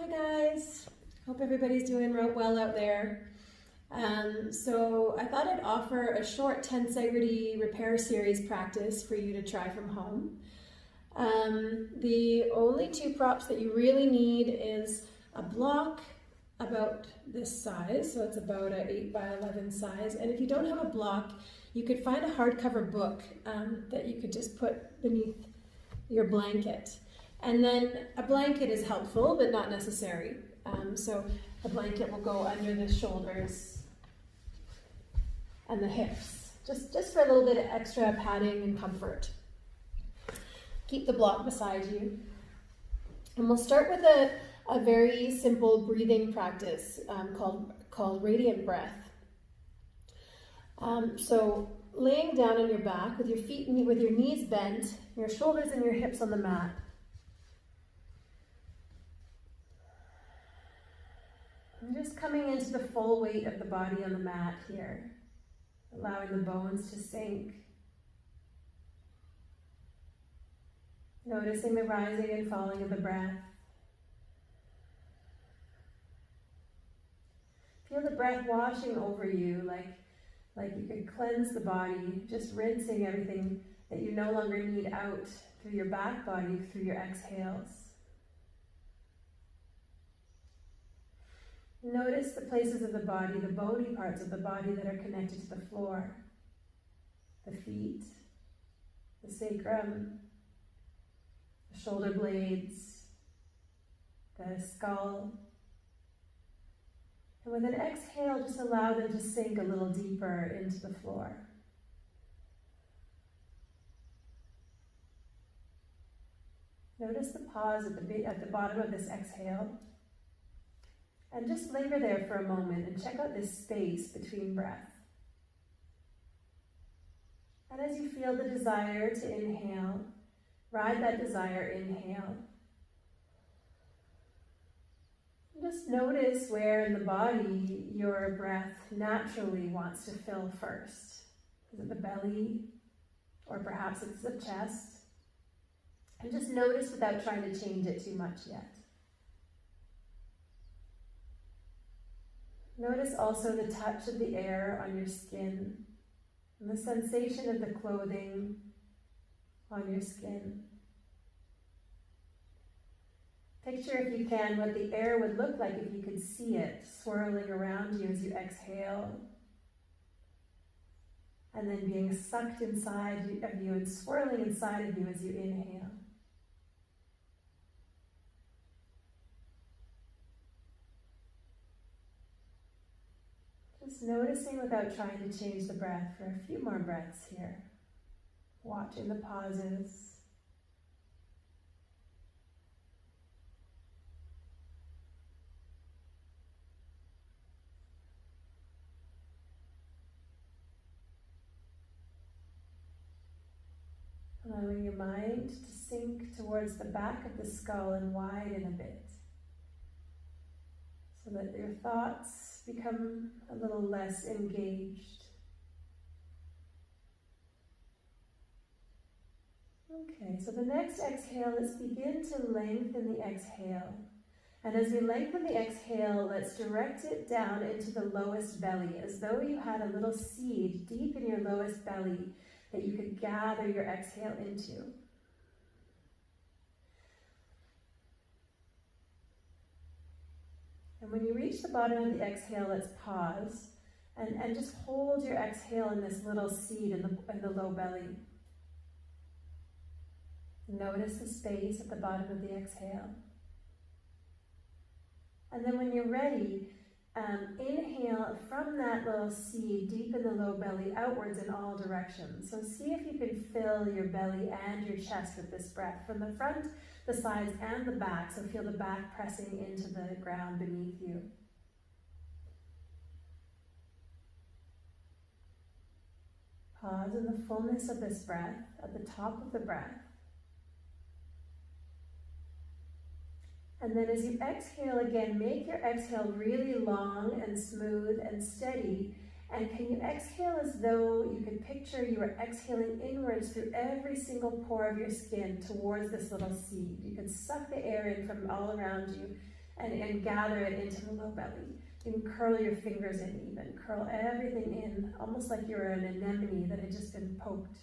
Hi guys, hope everybody's doing well out there. So I thought I'd offer a short Tensegrity repair series practice for you to try from home. The only two props that you really need is a block about this size, so it's about an 8 by 11 size, and if you don't have a block, you could find a hardcover book that you could just put beneath your blanket. And then a blanket is helpful, but not necessary. So a blanket will go under the shoulders and the hips, just for a little bit of extra padding and comfort. Keep the block beside you. And we'll start with a very simple breathing practice called radiant breath. So laying down on your back with your feet, with your knees bent, your shoulders and your hips on the mat. And just coming into the full weight of the body on the mat here, allowing the bones to sink. Noticing the rising and falling of the breath. Feel the breath washing over you like you could cleanse the body, just rinsing everything that you no longer need out through your back body, through your exhales. Notice the places of the body, the bony parts of the body that are connected to the floor. The feet, the sacrum, the shoulder blades, the skull. And with an exhale, just allow them to sink a little deeper into the floor. Notice the pause at the bottom of this exhale. And just linger there for a moment and check out this space between breath. And as you feel the desire to inhale, ride that desire, inhale. Just notice where in the body your breath naturally wants to fill first. Is it the belly? Or perhaps it's the chest? And just notice without trying to change it too much yet. Notice also the touch of the air on your skin and the sensation of the clothing on your skin. Picture, if you can, what the air would look like if you could see it swirling around you as you exhale, and then being sucked inside of you and swirling inside of you as you inhale. Just noticing without trying to change the breath for a few more breaths here. Watching the pauses. Allowing your mind to sink towards the back of the skull and widen a bit, so that your thoughts become a little less engaged. Okay, so the next exhale, let's begin to lengthen the exhale. And as we lengthen the exhale, let's direct it down into the lowest belly, as though you had a little seed deep in your lowest belly that you could gather your exhale into. And when you reach the bottom of the exhale, let's pause and just hold your exhale in this little seed in the low belly. Notice the space at the bottom of the exhale. And then when you're ready, inhale from that little seed deep in the low belly outwards in all directions. So see if you can fill your belly and your chest with this breath from the front, the sides, and the back. So feel the back pressing into the ground beneath you. Pause in the fullness of this breath at the top of the breath. And then as you exhale again, make your exhale really long and smooth and steady. And can you exhale as though you could picture you are exhaling inwards through every single pore of your skin towards this little seed. You can suck the air in from all around you and gather it into the low belly. You can curl your fingers in even, curl everything in, almost like you're an anemone that had just been poked.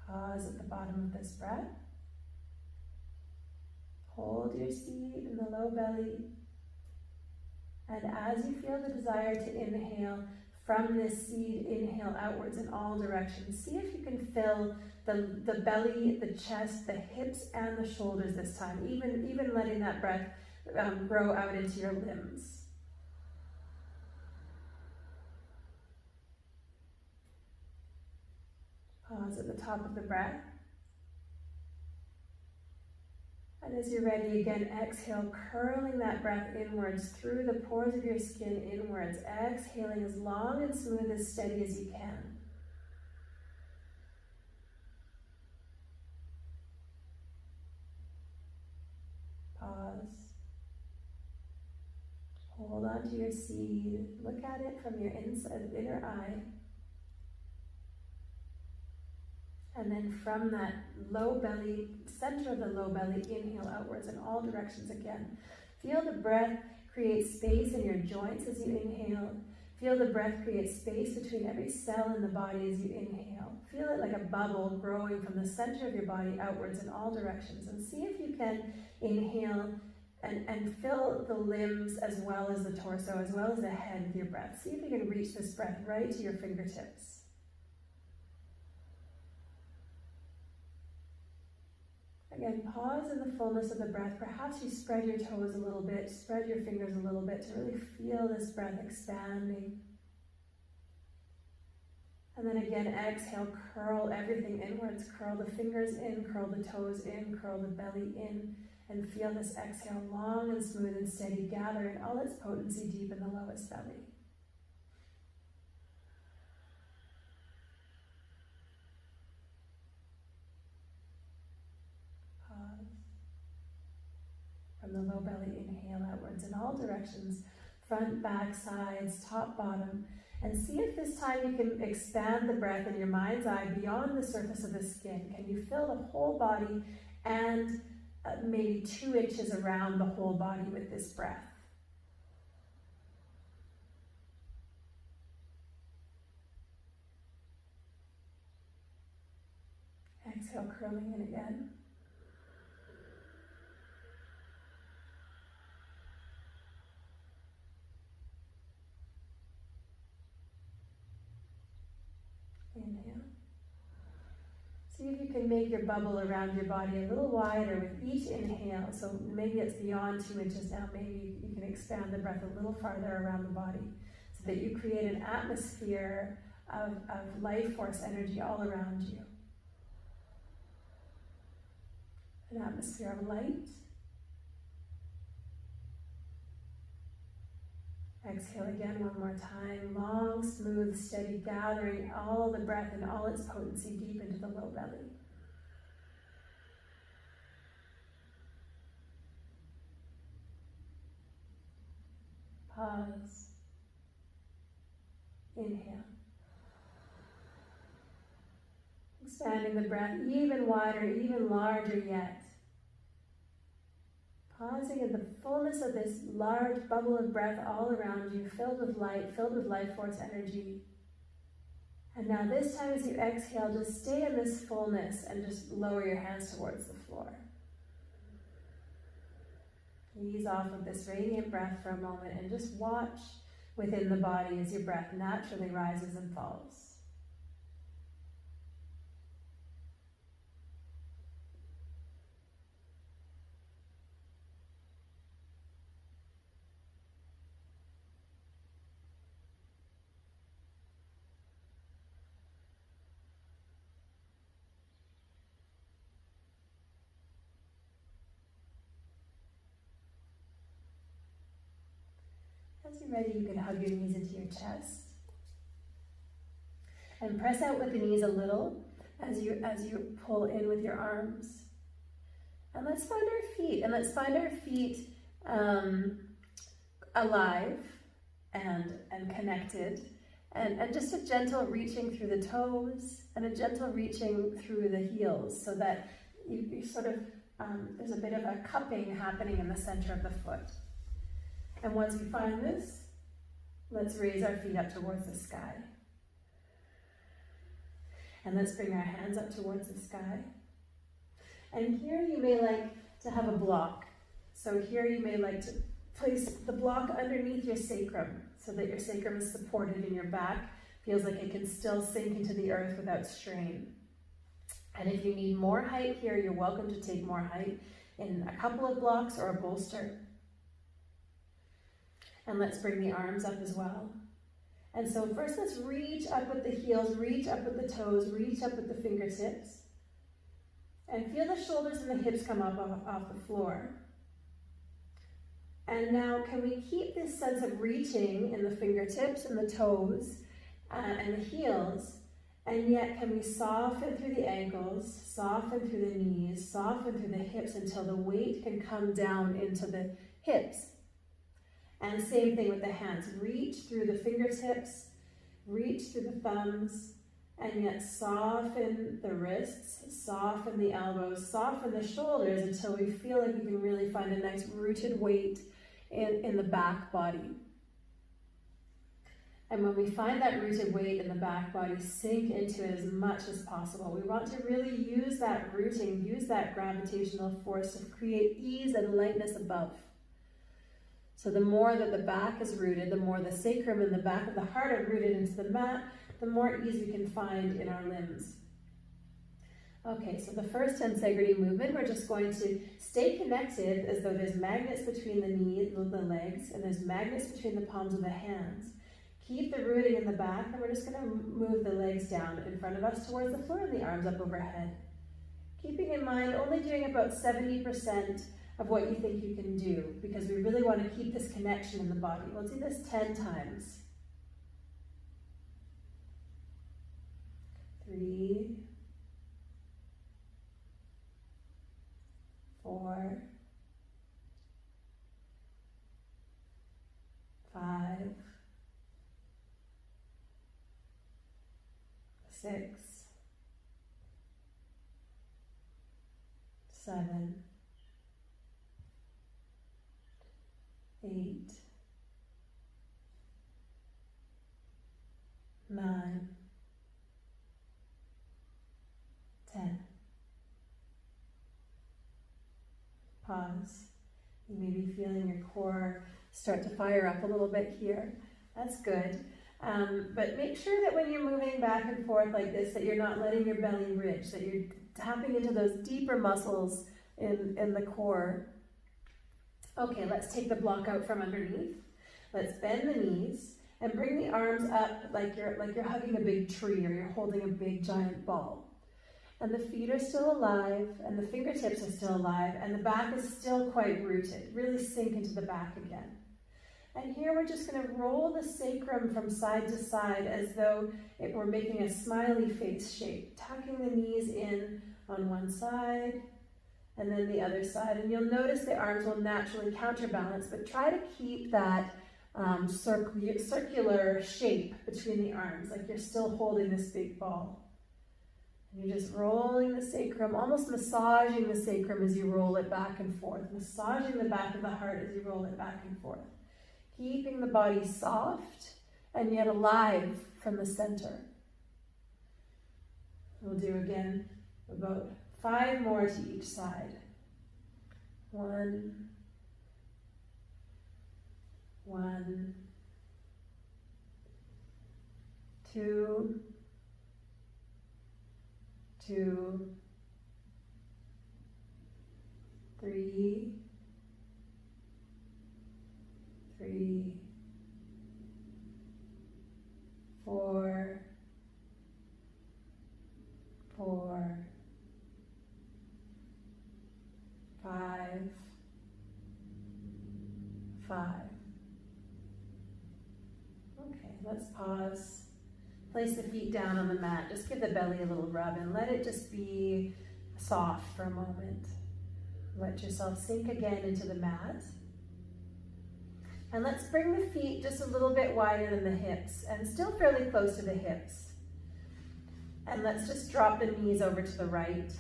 Pause at the bottom of this breath. Hold your seat in the low belly. And as you feel the desire to inhale, from this seed, inhale outwards in all directions. See if you can fill the belly, the chest, the hips, and the shoulders this time, even letting that breath grow out into your limbs. Pause at the top of the breath. And as you're ready, again, exhale, curling that breath inwards through the pores of your skin inwards, exhaling as long and smooth, as steady as you can. Pause. Hold on to your seed. Look at it from your inner eye. And then from that low belly, center of the low belly, inhale outwards in all directions again. Feel the breath create space in your joints as you inhale. Feel the breath create space between every cell in the body as you inhale. Feel it like a bubble growing from the center of your body outwards in all directions. And see if you can inhale and fill the limbs as well as the torso, as well as the head with your breath. See if you can reach this breath right to your fingertips. Again, pause in the fullness of the breath. Perhaps you spread your toes a little bit, spread your fingers a little bit to really feel this breath expanding. And then again, exhale, curl everything inwards. Curl the fingers in, curl the toes in, curl the belly in, and feel this exhale long and smooth and steady, gather in all its potency deep in the lowest belly. From the low belly, inhale outwards in all directions, front, back, sides, top, bottom. And see if this time you can expand the breath in your mind's eye beyond the surface of the skin. Can you fill the whole body and maybe 2 inches around the whole body with this breath? Exhale, curling in again. Inhale. See if you can make your bubble around your body a little wider with each inhale. So maybe it's beyond 2 inches now. Maybe you can expand the breath a little farther around the body so that you create an atmosphere of life force energy all around you. An atmosphere of light. Exhale again one more time, long, smooth, steady, gathering all the breath and all its potency deep into the low belly. Pause. Inhale. Expanding the breath even wider, even larger yet. Pausing in the fullness of this large bubble of breath all around you, filled with light, filled with life force energy. And now this time as you exhale, just stay in this fullness and just lower your hands towards the floor. Ease off of this radiant breath for a moment and just watch within the body as your breath naturally rises and falls. As you're ready, you can hug your knees into your chest and press out with the knees a little as you pull in with your arms. And let's find our feet, alive and connected. And just a gentle reaching through the toes and a gentle reaching through the heels so that you sort of, there's a bit of a cupping happening in the center of the foot. And once we find this, let's raise our feet up towards the sky. And let's bring our hands up towards the sky. And here you may like to have a block. So here you may like to place the block underneath your sacrum so that your sacrum is supported and your back feels like it can still sink into the earth without strain. And if you need more height here, you're welcome to take more height in a couple of blocks or a bolster. And let's bring the arms up as well. And so first let's reach up with the heels, reach up with the toes, reach up with the fingertips. And feel the shoulders and the hips come up off the floor. And now can we keep this sense of reaching in the fingertips and the toes and the heels, and yet can we soften through the ankles, soften through the knees, soften through the hips until the weight can come down into the hips. And same thing with the hands. Reach through the fingertips, reach through the thumbs, and yet soften the wrists, soften the elbows, soften the shoulders until we feel like we can really find a nice rooted weight in the back body. And when we find that rooted weight in the back body, sink into it as much as possible. We want to really use that rooting, use that gravitational force to create ease and lightness above. So the more that the back is rooted, the more the sacrum and the back of the heart are rooted into the mat, the more ease we can find in our limbs. Okay, so the first tensegrity movement, we're just going to stay connected as though there's magnets between the knees, the legs, and there's magnets between the palms of the hands. Keep the rooting in the back, and we're just going to move the legs down in front of us towards the floor and the arms up overhead. Keeping in mind only doing about 70% of what you think you can do, because we really want to keep this connection in the body. We'll do this 10 times. 3, 4, 5, 6, 7, 8, 9, 10. Pause. You may be feeling your core start to fire up a little bit here. That's good. But make sure that when you're moving back and forth like this, that you're not letting your belly ridge, that you're tapping into those deeper muscles in the core. Okay, let's take the block out from underneath. Let's bend the knees and bring the arms up like you're hugging a big tree or you're holding a big giant ball. And the feet are still alive, and the fingertips are still alive, and the back is still quite rooted. Really sink into the back again. And here we're just going to roll the sacrum from side to side as though we're making a smiley face shape, tucking the knees in on one side and then the other side. And you'll notice the arms will naturally counterbalance, but try to keep that circular shape between the arms, like you're still holding this big ball. And you're just rolling the sacrum, almost massaging the sacrum as you roll it back and forth, massaging the back of the heart as you roll it back and forth. Keeping the body soft and yet alive from the center. We'll do again about 5 more to each side. 1, 1, 2, 2, 3, 3, 4, 4, 5, 5. Okay, let's pause. Place the feet down on the mat. Just give the belly a little rub and let it just be soft for a moment. Let yourself sink again into the mat. And let's bring the feet just a little bit wider than the hips and still fairly close to the hips. And let's just drop the knees over to the right.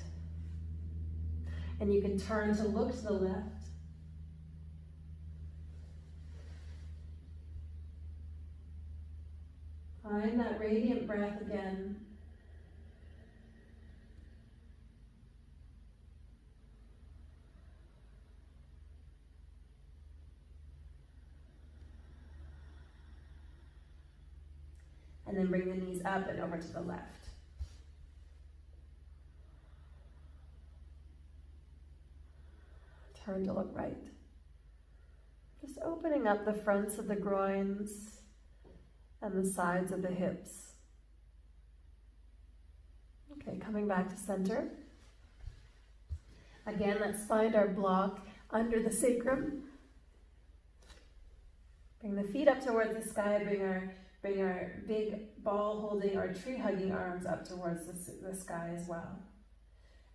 And you can turn to look to the left. Find that radiant breath again. And then bring the knees up and over to the left. Turn to look right. Just opening up the fronts of the groins and the sides of the hips. Okay, coming back to center. Again, let's find our block under the sacrum. Bring the feet up towards the sky, bring our big ball holding or tree hugging arms up towards the sky as well.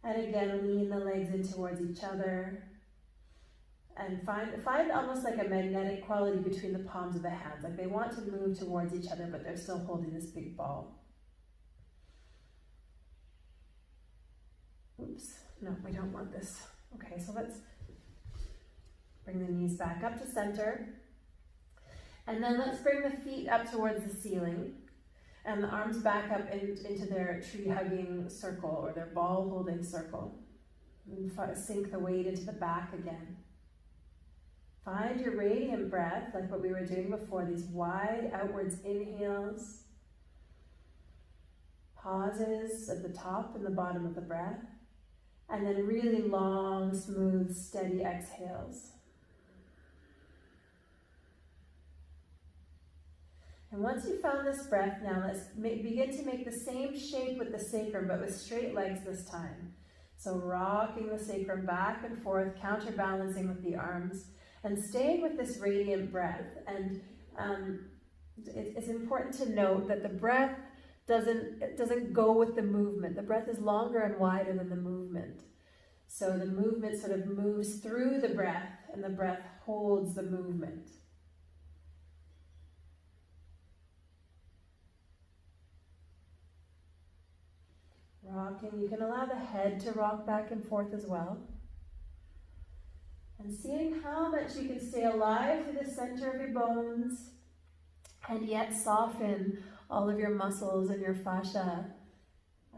And again, lean the legs in towards each other. And find almost like a magnetic quality between the palms of the hands. Like they want to move towards each other, but they're still holding this big ball. Oops, no, we don't want this. Okay, so let's bring the knees back up to center. And then let's bring the feet up towards the ceiling and the arms back up into their tree hugging circle or their ball holding circle. And sink the weight into the back again. Find your radiant breath, like what we were doing before, these wide outwards inhales, pauses at the top and the bottom of the breath, and then really long, smooth, steady exhales. And once you've found this breath, now let's begin to make the same shape with the sacrum, but with straight legs this time. So rocking the sacrum back and forth, counterbalancing with the arms, and staying with this radiant breath. And it's important to note that the breath doesn't go with the movement. The breath is longer and wider than the movement. So the movement sort of moves through the breath, and the breath holds the movement. Rocking, you can allow the head to rock back and forth as well. And seeing how much you can stay alive to the center of your bones and yet soften all of your muscles and your fascia,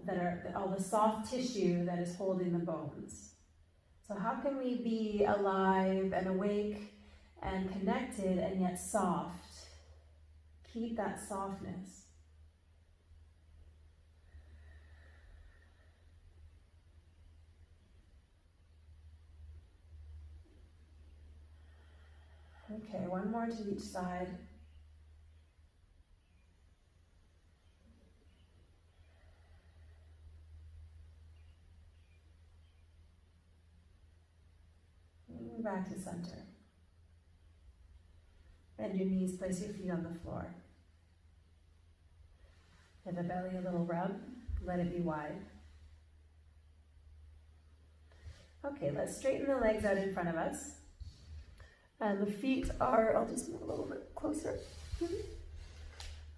that are all the soft tissue that is holding the bones. So how can we be alive and awake and connected and yet soft? Keep that softness. Okay, one more to each side. And back to center. Bend your knees, place your feet on the floor. Give the belly a little rub, let it be wide. Okay, let's straighten the legs out in front of us. And the feet are, I'll just move a little bit closer.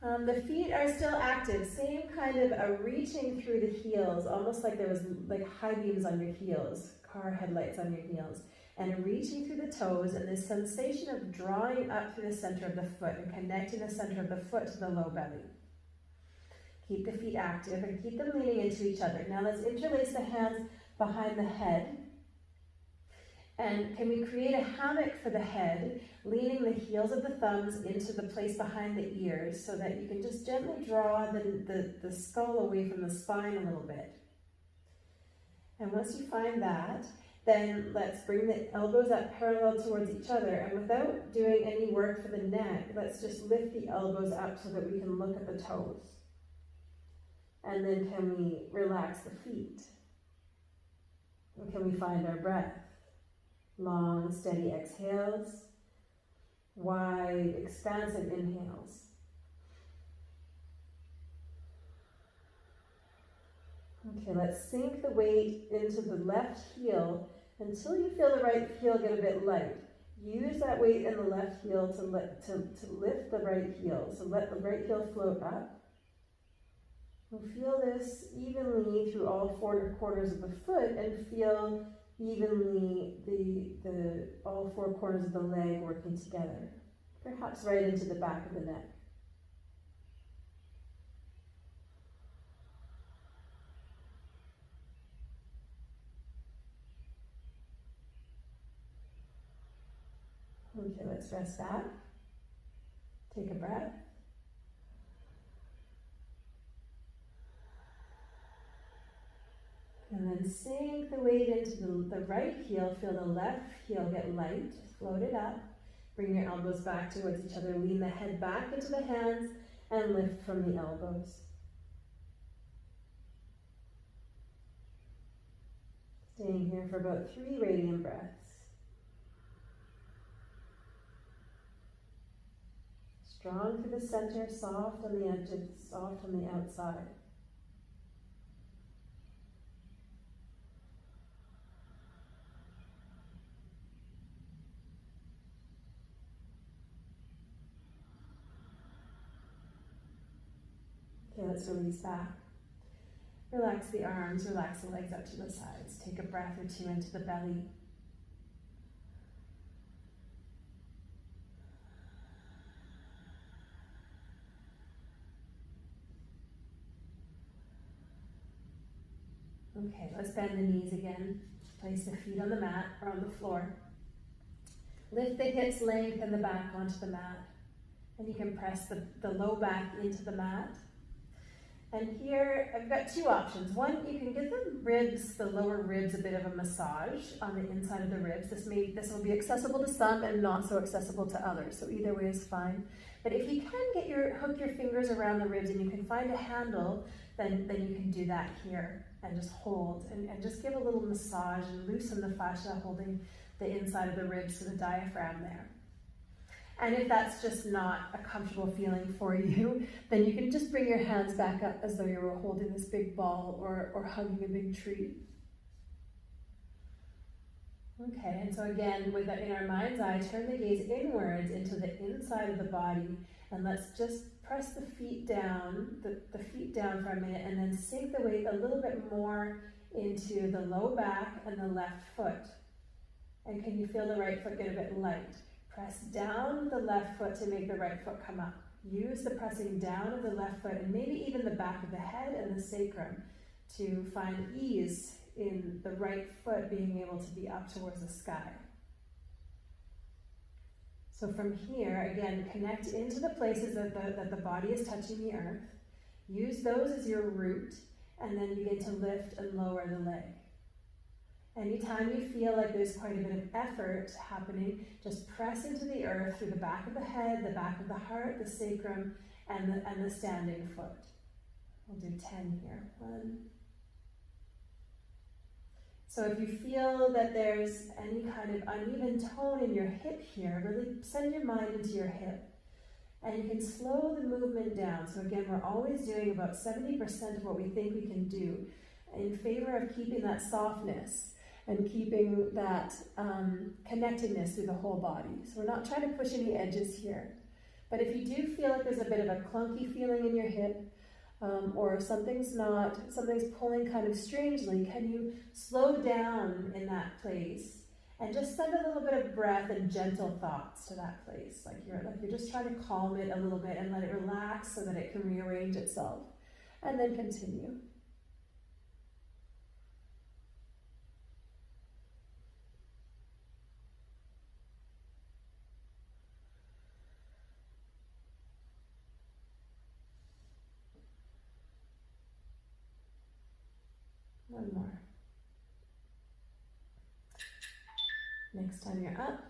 The feet are still active, same kind of a reaching through the heels, almost like there was like high beams on your heels, car headlights on your heels, and reaching through the toes, and this sensation of drawing up through the center of the foot and connecting the center of the foot to the low belly. Keep the feet active and keep them leaning into each other. Now let's interlace the hands behind the head. And can we create a hammock for the head, leaning the heels of the thumbs into the place behind the ears so that you can just gently draw the skull away from the spine a little bit. And once you find that, then let's bring the elbows up parallel towards each other. And without doing any work for the neck, let's just lift the elbows up so that we can look at the toes. And then can we relax the feet? And can we find our breath? Long, steady exhales, wide, expansive inhales. Okay, let's sink the weight into the left heel until you feel the right heel get a bit light. Use that weight in the left heel to lift the right heel. So let the right heel float up. We'll feel this evenly through all 4 corners of the foot, and feel evenly the all 4 corners of the leg working together. Perhaps right into the back of the neck. Okay, let's rest back. Take a breath. And then sink the weight into the right heel. Feel the left heel get light. Float it up. Bring your elbows back towards each other. Lean the head back into the hands and lift from the elbows. Staying here for about 3 radiant breaths. Strong through the center, soft on the edges, soft on the outside. Okay, let's release back. Relax the arms, relax the legs out to the sides. Take a breath or 2 into the belly. Okay, let's bend the knees again. Place the feet on the mat or on the floor. Lift the hips, lengthen the back onto the mat. And you can press the low back into the mat. And here, I've got 2 options. One, you can give the ribs, the lower ribs, a bit of a massage on the inside of the ribs. This will be accessible to some and not so accessible to others. So either way is fine. But if you can hook your fingers around the ribs and you can find a handle, then you can do that here and just hold and just give a little massage and loosen the fascia holding the inside of the ribs to the diaphragm there. And if that's just not a comfortable feeling for you, then you can just bring your hands back up as though you were holding this big ball or hugging a big tree. Okay, and so again, in our mind's eye, turn the gaze inwards into the inside of the body, and let's just press the feet down, the feet down for a minute, and then sink the weight a little bit more into the low back and the left foot. And can you feel the right foot get a bit light? Press down the left foot to make the right foot come up. Use the pressing down of the left foot and maybe even the back of the head and the sacrum to find ease in the right foot being able to be up towards the sky. So from here, again, connect into the places that the body is touching the earth. Use those as your root, and then begin to lift and lower the leg. Anytime you feel like there's quite a bit of effort happening, just press into the earth through the back of the head, the back of the heart, the sacrum, and the standing foot. We'll do 10 here. 1. So if you feel that there's any kind of uneven tone in your hip here, really send your mind into your hip. And you can slow the movement down. So again, we're always doing about 70% of what we think we can do in favor of keeping that softness and keeping that connectedness through the whole body. So we're not trying to push any edges here. But if you do feel like there's a bit of a clunky feeling in your hip, or something's pulling kind of strangely, can you slow down in that place and just send a little bit of breath and gentle thoughts to that place, like you're just trying to calm it a little bit and let it relax so that it can rearrange itself, and then continue. One more. Next time you're up,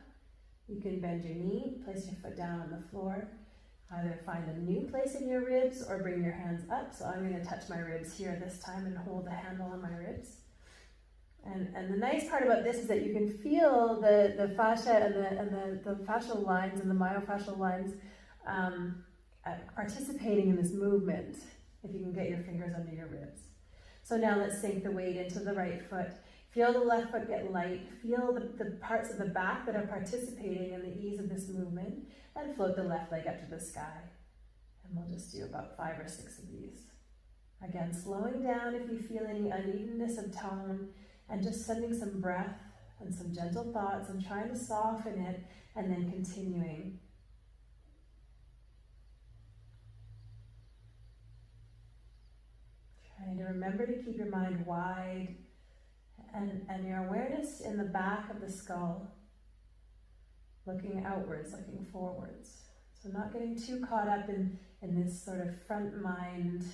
you can bend your knee, place your foot down on the floor. Either find a new place in your ribs or bring your hands up. So I'm going to touch my ribs here this time and hold the handle on my ribs. And the nice part about this is that you can feel the fascia and the fascial lines and the myofascial lines participating in this movement if you can get your fingers under your ribs. So now let's sink the weight into the right foot. Feel the left foot get light. Feel the parts of the back that are participating in the ease of this movement, and float the left leg up to the sky. And we'll just do about 5 or 6 of these. Again, slowing down if you feel any unevenness of tone, and just sending some breath and some gentle thoughts and trying to soften it, and then continuing. Trying to remember to keep your mind wide and your awareness in the back of the skull, looking outwards, looking forwards. So not getting too caught up in this sort of front mind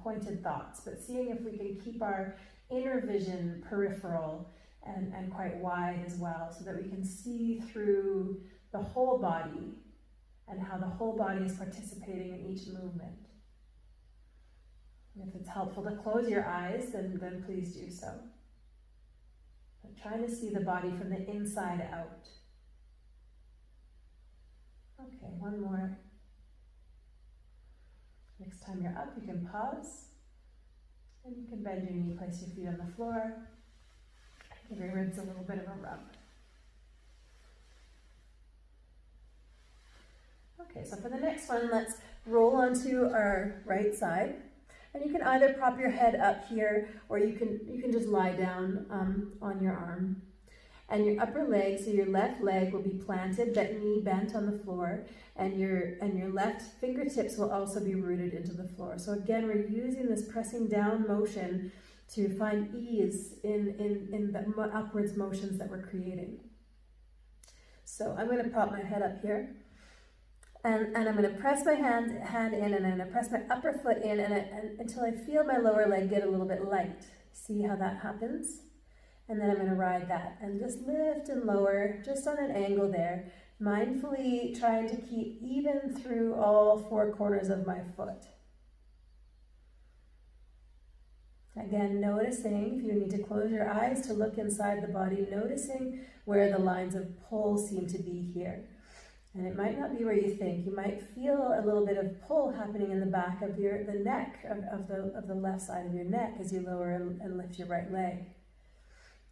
pointed thoughts, but seeing if we can keep our inner vision peripheral and quite wide as well, so that we can see through the whole body and how the whole body is participating in each movement. And if it's helpful to close your eyes, then please do so. But trying to see the body from the inside out. Okay, one more. Next time you're up, you can pause. And you can bend your knee, place your feet on the floor. Give your ribs a little bit of a rub. Okay, so for the next one, let's roll onto our right side. And you can either prop your head up here, or you can just lie down on your arm. And your upper leg, so your left leg will be planted, that knee bent on the floor, and your left fingertips will also be rooted into the floor. So again, we're using this pressing down motion to find ease in the upwards motions that we're creating. So I'm going to prop my head up here, and I'm going to press my hand in, and I'm going to press my upper foot in, and until I feel my lower leg get a little bit light. See how that happens? And then I'm going to ride that and just lift and lower, just on an angle there, mindfully trying to keep even through all 4 corners of my foot. Again, noticing, if you need to close your eyes to look inside the body, noticing where the lines of pull seem to be here. And it might not be where you think. You might feel a little bit of pull happening in the back of the neck, of the left side of your neck as you lower and lift your right leg.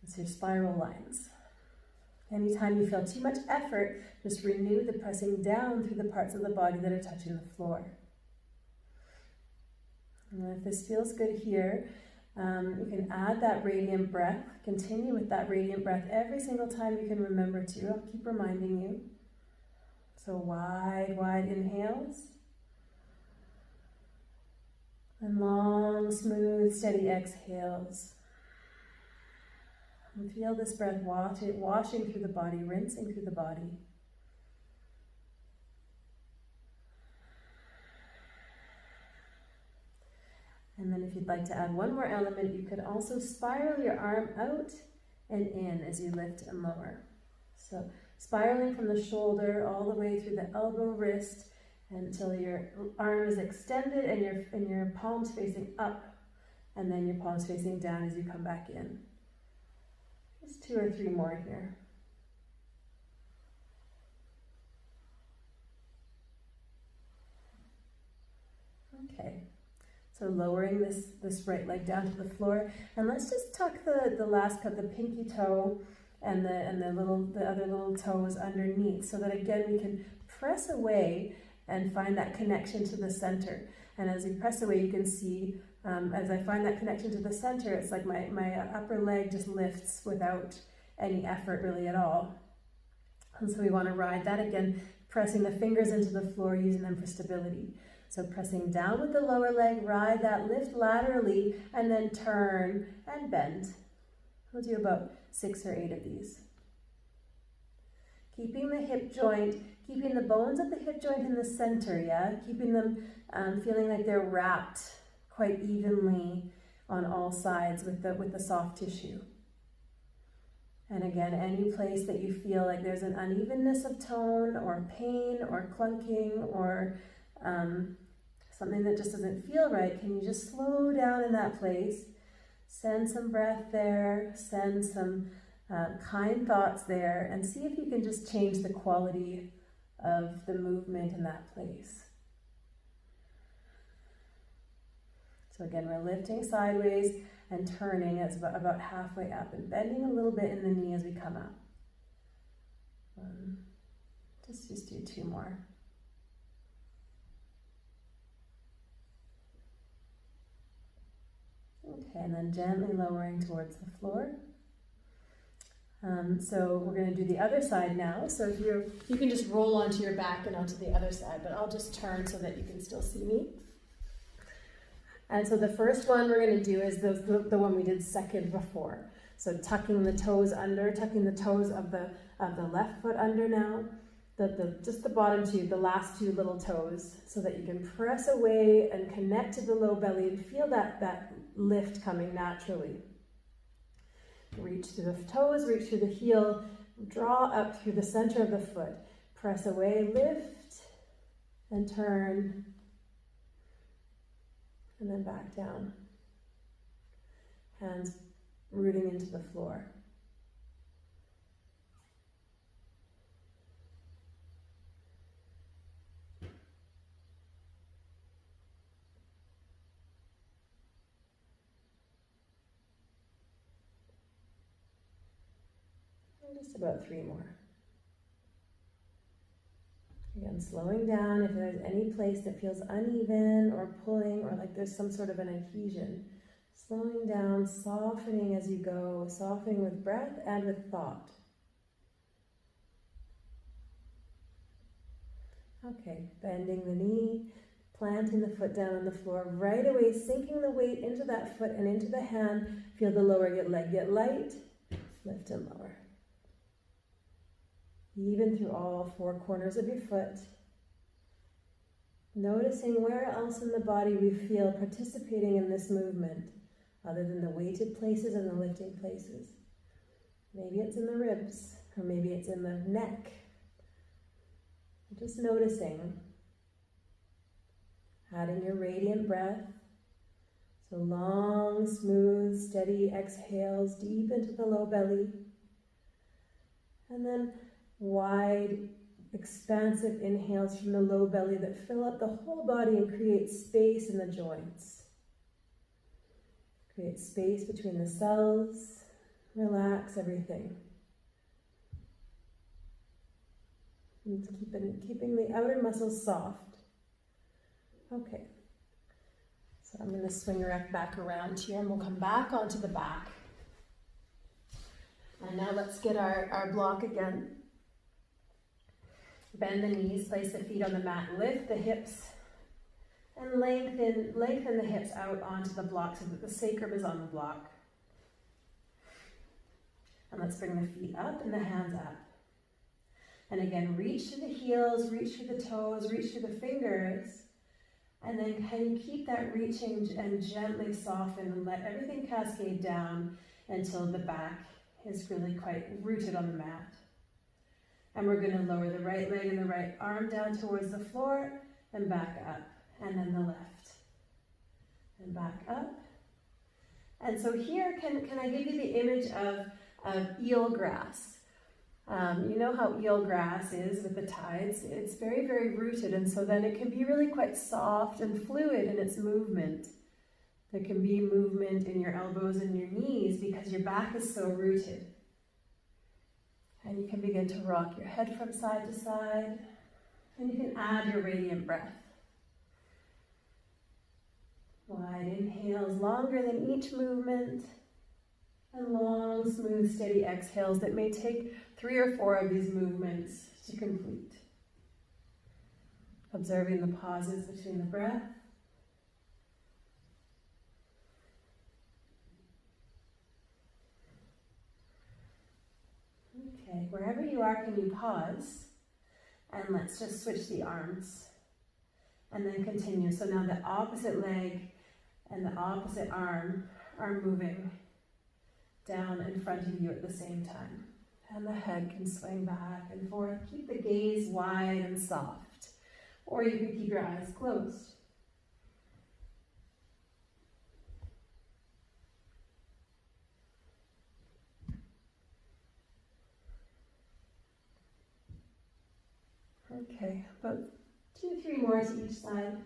It's your spiral lines. Anytime you feel too much effort, just renew the pressing down through the parts of the body that are touching the floor. And if this feels good here, you can add that radiant breath. Continue with that radiant breath every single time you can remember to. I'll keep reminding you. So wide, wide inhales. And long, smooth, steady exhales. And feel this breath washing through the body, rinsing through the body. And then if you'd like to add one more element, you could also spiral your arm out and in as you lift and lower. So spiraling from the shoulder all the way through the elbow, wrist, until your arm is extended and your palms facing up, and then your palms facing down as you come back in. Just 2 or 3 more here. Okay, so lowering this right leg down to the floor, and let's just tuck the last cut, the pinky toe and the other little toes underneath, so that again we can press away and find that connection to the center. And as you press away, you can see, as I find that connection to the center, it's like my upper leg just lifts without any effort really at all. And so we want to ride that again, pressing the fingers into the floor, using them for stability. So pressing down with the lower leg, ride that, lift laterally, and then turn and bend. We'll do about 6 or 8 of these. Keeping the hip joint, keeping the bones of the hip joint in the center, yeah? Keeping them feeling like they're wrapped quite evenly on all sides with the soft tissue. And again, any place that you feel like there's an unevenness of tone or pain or clunking or something that just doesn't feel right, can you just slow down in that place? Send some breath there, send some kind thoughts there, and see if you can just change the quality of the movement in that place. So again, we're lifting sideways, and turning as about halfway up and bending a little bit in the knee as we come up. Just do 2 more. Okay, and then gently lowering towards the floor. So we're going to do the other side now. So if you can just roll onto your back and onto the other side, but I'll just turn so that you can still see me. And so the first one we're going to do is the one we did second before. So tucking the toes under, tucking the toes of the left foot under now. Just the bottom 2, the last 2 little toes, so that you can press away and connect to the low belly and feel that lift coming naturally. Reach through the toes, reach through the heel, draw up through the center of the foot. Press away, lift, and turn, and then back down. Hands rooting into the floor. Just about 3 more. Again, slowing down if there's any place that feels uneven or pulling or like there's some sort of an adhesion. Slowing down, softening as you go, softening with breath and with thought. Okay, bending the knee, planting the foot down on the floor, right away sinking the weight into that foot and into the hand. Feel the lower leg get light, lift and lower. Even through all 4 corners of your foot. Noticing where else in the body we feel participating in this movement, other than the weighted places and the lifting places. Maybe it's in the ribs, or maybe it's in the neck. Just noticing. Adding your radiant breath. So long, smooth, steady exhales deep into the low belly. And then wide, expansive inhales from the low belly that fill up the whole body and create space in the joints. Create space between the cells. Relax everything. And keeping the outer muscles soft. Okay. So I'm going to swing back around here and we'll come back onto the back. And now let's get our block again. Bend the knees, place the feet on the mat, lift the hips, and lengthen the hips out onto the block so that the sacrum is on the block. And let's bring the feet up and the hands up. And again, reach through the heels, reach through the toes, reach through the fingers. And then can you keep that reaching and gently soften and let everything cascade down until the back is really quite rooted on the mat. And we're going to lower the right leg and the right arm down towards the floor and back up. And then the left. And back up. And so here, can I give you the image of eel grass? You know how eel grass is with the tides? It's very, very rooted, and so then it can be really quite soft and fluid in its movement. There can be movement in your elbows and your knees because your back is so rooted. And you can begin to rock your head from side to side, and you can add your radiant breath. Wide inhales longer than each movement, and long, smooth, steady exhales that may take 3 or 4 of these movements to complete. Observing the pauses between the breath. Okay, wherever you are, can you pause? And let's just switch the arms. And then continue. So now the opposite leg and the opposite arm are moving down in front of you at the same time. And the head can swing back and forth. Keep the gaze wide and soft. Or you can keep your eyes closed. Okay, about 2, 3 more to each side.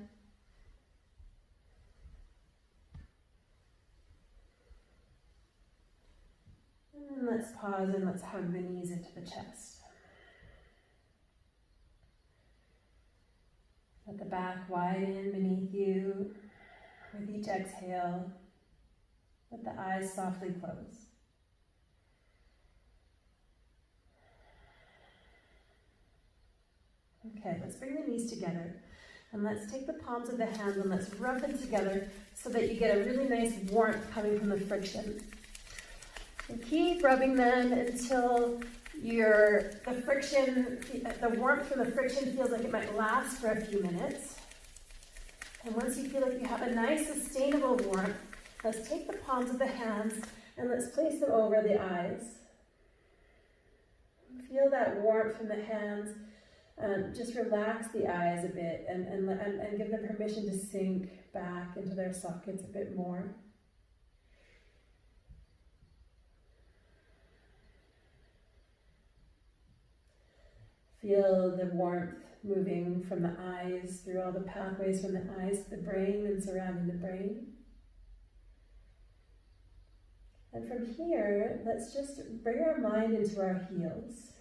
let's pause and let's hug the knees into the chest. Let the back widen beneath you. With each exhale, let the eyes softly close. Okay, let's bring the knees together. And let's take the palms of the hands and let's rub them together so that you get a really nice warmth coming from the friction. And keep rubbing them until the warmth from the friction feels like it might last for a few minutes. And once you feel like you have a nice sustainable warmth, let's take the palms of the hands and let's place them over the eyes. Feel that warmth from the hands. Just relax the eyes a bit and give them permission to sink back into their sockets a bit more. Feel the warmth moving from the eyes, through all the pathways from the eyes to the brain and surrounding the brain. And from here, let's just bring our mind into our heels.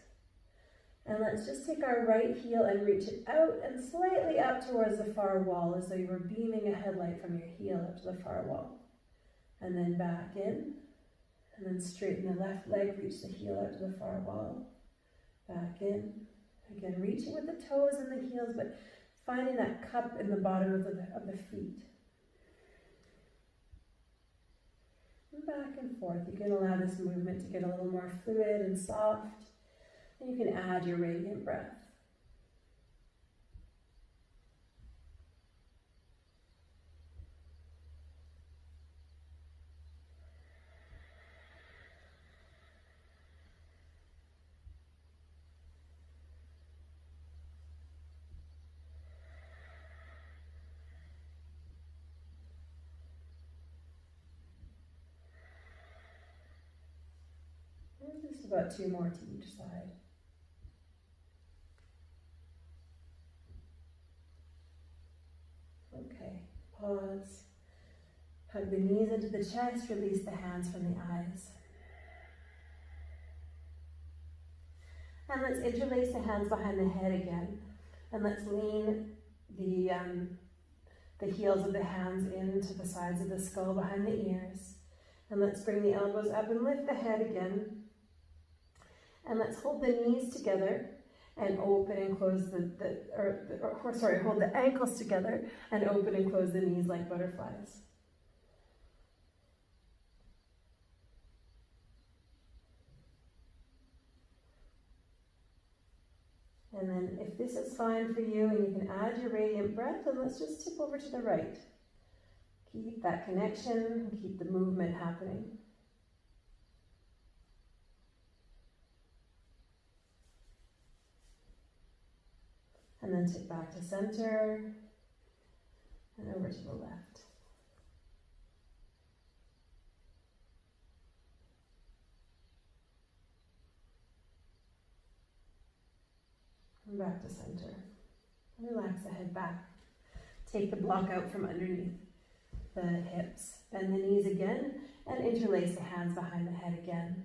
And let's just take our right heel and reach it out and slightly up towards the far wall, as though you were beaming a headlight from your heel up to the far wall. And then back in, and then straighten the left leg, reach the heel out to the far wall. Back in. Again, reaching with the toes and the heels, but finding that cup in the bottom of the feet. And back and forth. You can allow this movement to get a little more fluid and soft. And you can add your radiant breath. And just about 2 more to each side. Okay, pause. Hug the knees into the chest, release the hands from the eyes. And let's interlace the hands behind the head again. And let's lean the heels of the hands into the sides of the skull behind the ears. And let's bring the elbows up and lift the head again. And let's hold the knees together and open and close hold the ankles together and open and close the knees like butterflies. And then if this is fine for you and you can add your radiant breath, then let's just tip over to the right. Keep that connection and keep the movement happening. And then tip back to center and over to the left. And back to center. Relax the head back. Take the block out from underneath the hips. Bend the knees again and interlace the hands behind the head again.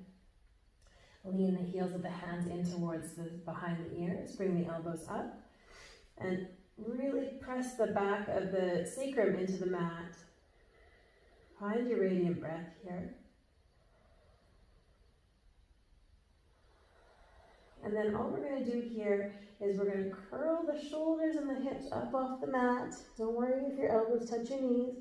Lean the heels of the hands in towards behind the ears. Bring the elbows up. And really press the back of the sacrum into the mat. Find your radiant breath here. And then all we're going to do here is we're going to curl the shoulders and the hips up off the mat. Don't worry if your elbows touch your knees.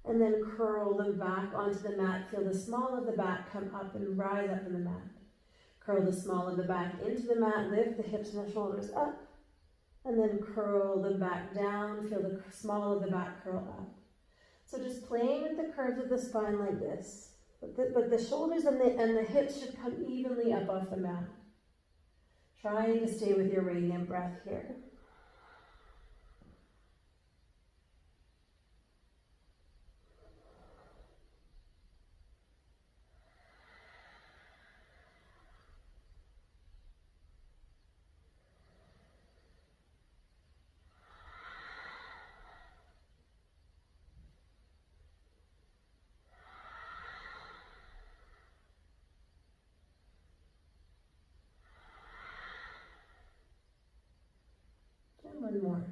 And then curl them back onto the mat. Feel the small of the back come up and rise up in the mat. Curl the small of the back into the mat. Lift the hips and the shoulders up. And then curl them back down. Feel the small of the back curl up. So just playing with the curves of the spine like this. But the shoulders and the hips should come evenly up off the mat. Trying to stay with your radiant breath here. One more.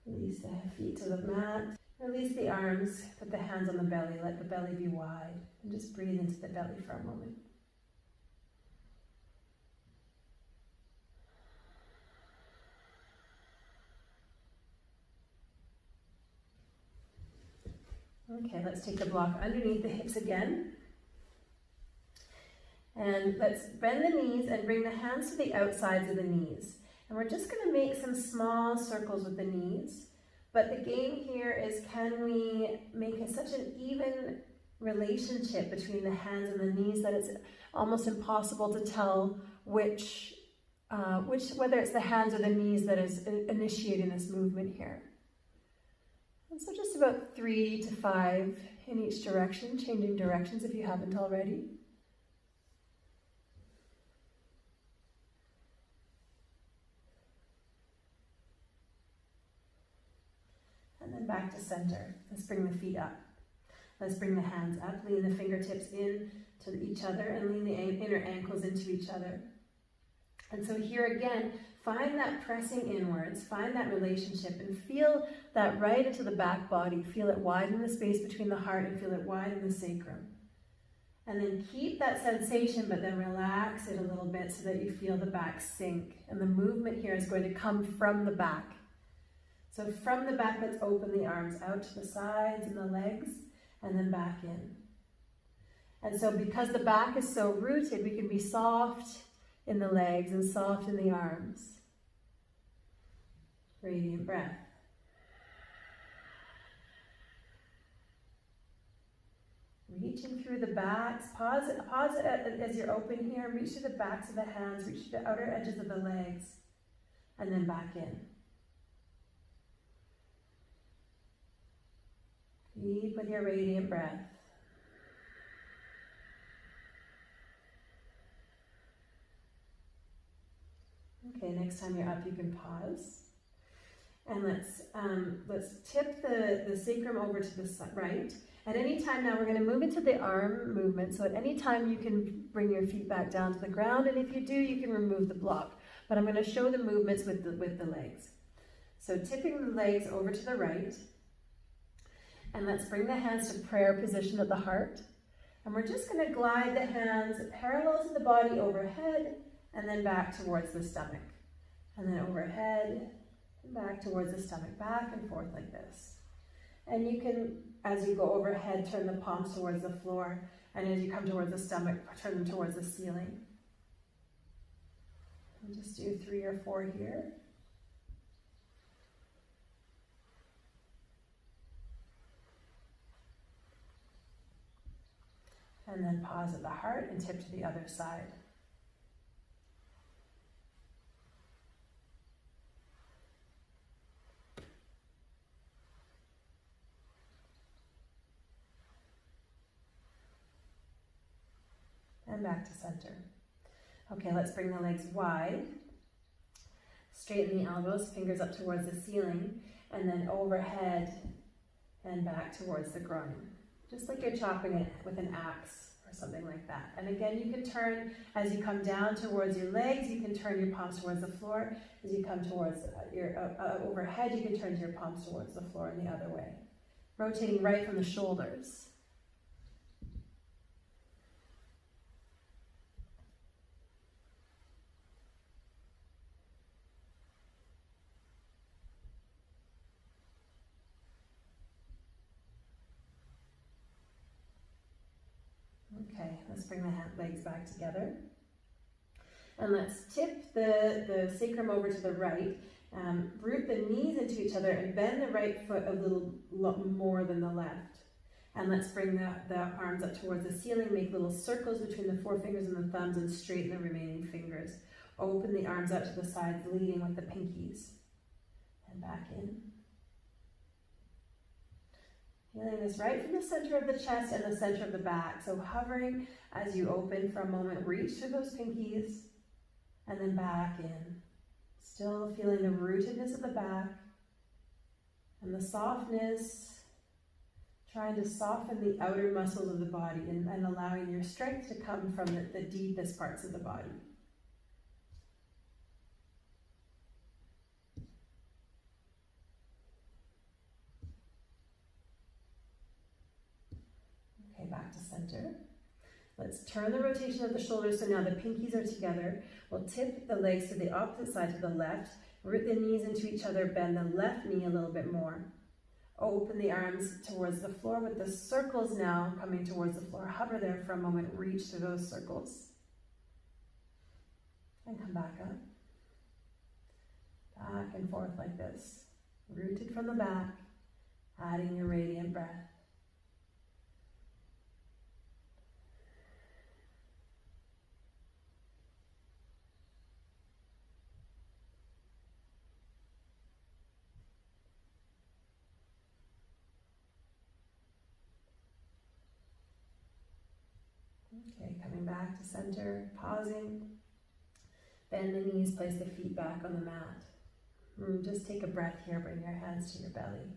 Release the feet to the mat. Release the arms, put the hands on the belly, let the belly be wide, and just breathe into the belly for a moment. Okay, let's take the block underneath the hips again. And let's bend the knees and bring the hands to the outsides of the knees. And we're just going to make some small circles with the knees. But the game here is, can we make it such an even relationship between the hands and the knees that it's almost impossible to tell which whether it's the hands or the knees that is initiating this movement here. And so just about 3 to 5 in each direction, changing directions if you haven't already. And then back to center. Let's bring the feet up. Let's bring the hands up, lean the fingertips in to each other and lean the inner ankles into each other. And so here again, find that pressing inwards, find that relationship and feel that right into the back body. Feel it widen the space between the heart and feel it widen the sacrum. And then keep that sensation, but then relax it a little bit so that you feel the back sink. And the movement here is going to come from the back. So from the back, let's open the arms out to the sides and the legs, and then back in. And so because the back is so rooted, we can be soft in the legs and soft in the arms. Radiant breath. Reaching through the backs. Pause it as you're open here. Reach to the backs of the hands. Reach to the outer edges of the legs. And then back in. Deep with your radiant breath. Okay, next time you're up, you can pause. And let's tip the sacrum over to the right. At any time now, we're going to move into the arm movement. So at any time, you can bring your feet back down to the ground. And if you do, you can remove the block. But I'm going to show the movements with the legs. So tipping the legs over to the right. And let's bring the hands to prayer position at the heart. And we're just going to glide the hands parallel to the body overhead and then back towards the stomach. And then overhead and back towards the stomach, back and forth like this. And you can, as you go overhead, turn the palms towards the floor. And as you come towards the stomach, turn them towards the ceiling. And just do 3 or 4 here. And then pause at the heart and tip to the other side. And back to center. Okay, let's bring the legs wide. Straighten the elbows, fingers up towards the ceiling, and then overhead and back towards the groin. Just like you're chopping it with an axe or something like that. And again, you can turn, as you come down towards your legs, you can turn your palms towards the floor. As you come towards your overhead, you can turn your palms towards the floor and the other way. Rotating right from the shoulders. Okay, let's bring the legs back together. And let's tip the sacrum over to the right, root the knees into each other and bend the right foot a little more than the left. And let's bring the arms up towards the ceiling, make little circles between the forefingers and the thumbs and straighten the remaining fingers. Open the arms out to the sides, leading with the pinkies. And back in. Feeling this right from the center of the chest and the center of the back. So hovering as you open for a moment, reach through those pinkies and then back in. Still feeling the rootedness of the back and the softness, trying to soften the outer muscles of the body and allowing your strength to come from the deepest parts of the body. back to center. Let's turn the rotation of the shoulders so now the pinkies are together. We'll tip the legs to the opposite side to the left, root the knees into each other, bend the left knee a little bit more. Open the arms towards the floor with the circles now coming towards the floor. Hover there for a moment, reach through those circles. And come back up. Back and forth like this. Rooted from the back, adding your radiant breath. Okay, coming back to center, pausing. Bend the knees, place the feet back on the mat. Just take a breath here, bring your hands to your belly.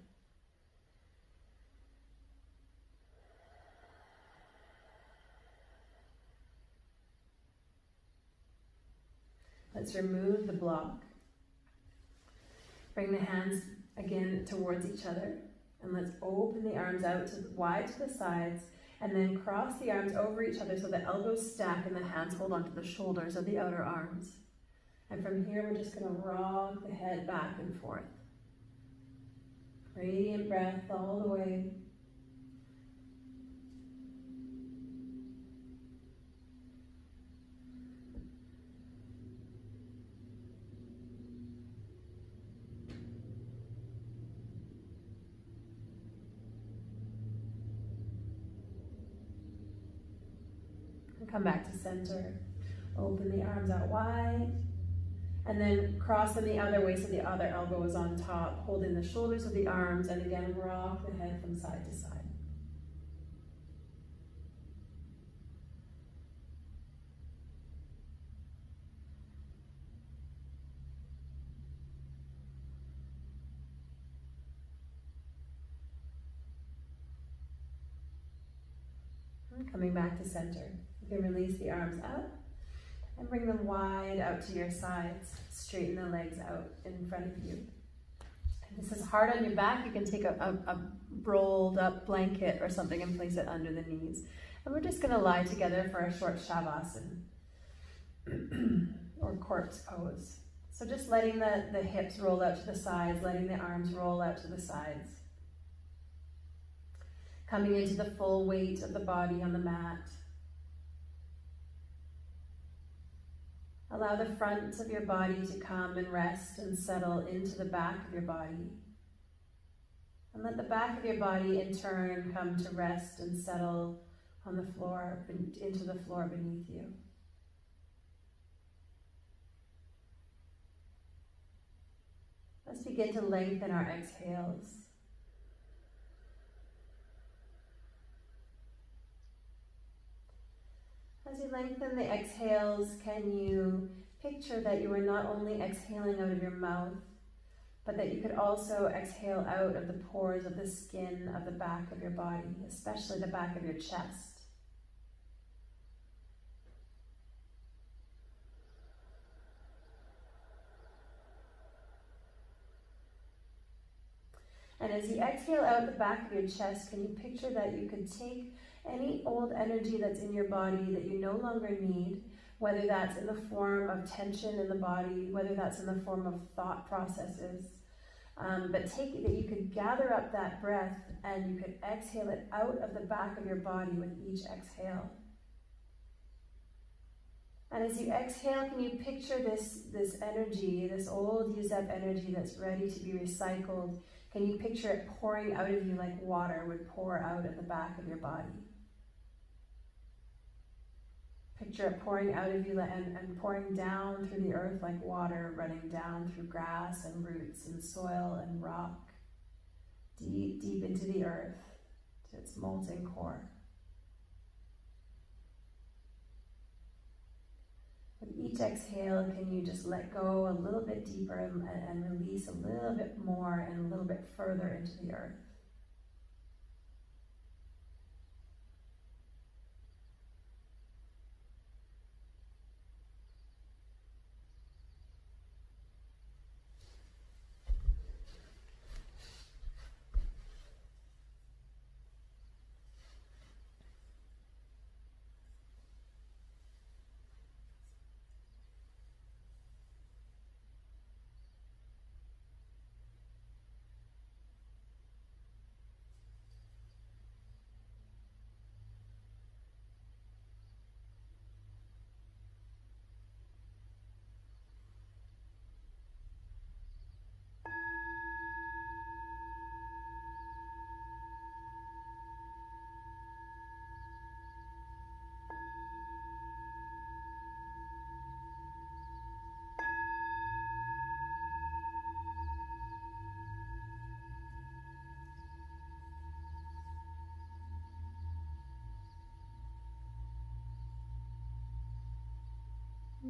Let's remove the block. Bring the hands again towards each other, and let's open the arms out wide to the sides, and then cross the arms over each other so the elbows stack and the hands hold onto the shoulders of the outer arms. And from here, we're just going to rock the head back and forth. Radiant breath all the way. And come back to center. Open the arms out wide. And then cross them the other way so the other elbow is on top, holding the shoulders of the arms, and again rock the head from side to side. And coming back to center. You can release the arms up. And bring them wide out to your sides. Straighten the legs out in front of you. If this is hard on your back, you can take a rolled up blanket or something and place it under the knees. And we're just going to lie together for a short shavasana or corpse pose. So just letting the hips roll out to the sides, letting the arms roll out to the sides. Coming into the full weight of the body on the mat. Allow the front of your body to come and rest and settle into the back of your body. And let the back of your body in turn come to rest and settle on the floor, into the floor beneath you. Let's begin to lengthen our exhales. As you lengthen the exhales, can you picture that you are not only exhaling out of your mouth, but that you could also exhale out of the pores of the skin of the back of your body, especially the back of your chest. And as you exhale out the back of your chest, can you picture that you could take any old energy that's in your body that you no longer need, whether that's in the form of tension in the body, whether that's in the form of thought processes, but take it that you could gather up that breath and you could exhale it out of the back of your body with each exhale. And as you exhale, can you picture this energy, this old used up energy that's ready to be recycled? Can you picture it pouring out of you like water would pour out of the back of your body? Picture it pouring out of you and pouring down through the earth like water, running down through grass and roots and soil and rock, deep, deep into the earth, to its molten core. With each exhale, can you just let go a little bit deeper and release a little bit more and a little bit further into the earth?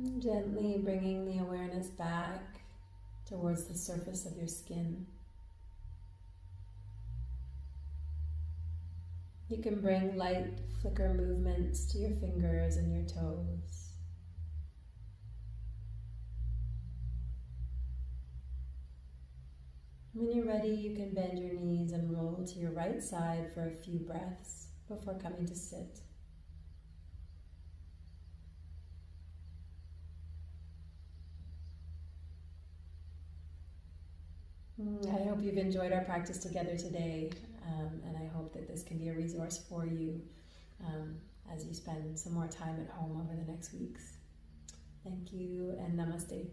Gently bringing the awareness back towards the surface of your skin. You can bring light flicker movements to your fingers and your toes. When you're ready, you can bend your knees and roll to your right side for a few breaths before coming to sit. I hope you've enjoyed our practice together today, and I hope that this can be a resource for you as you spend some more time at home over the next weeks. Thank you, and namaste.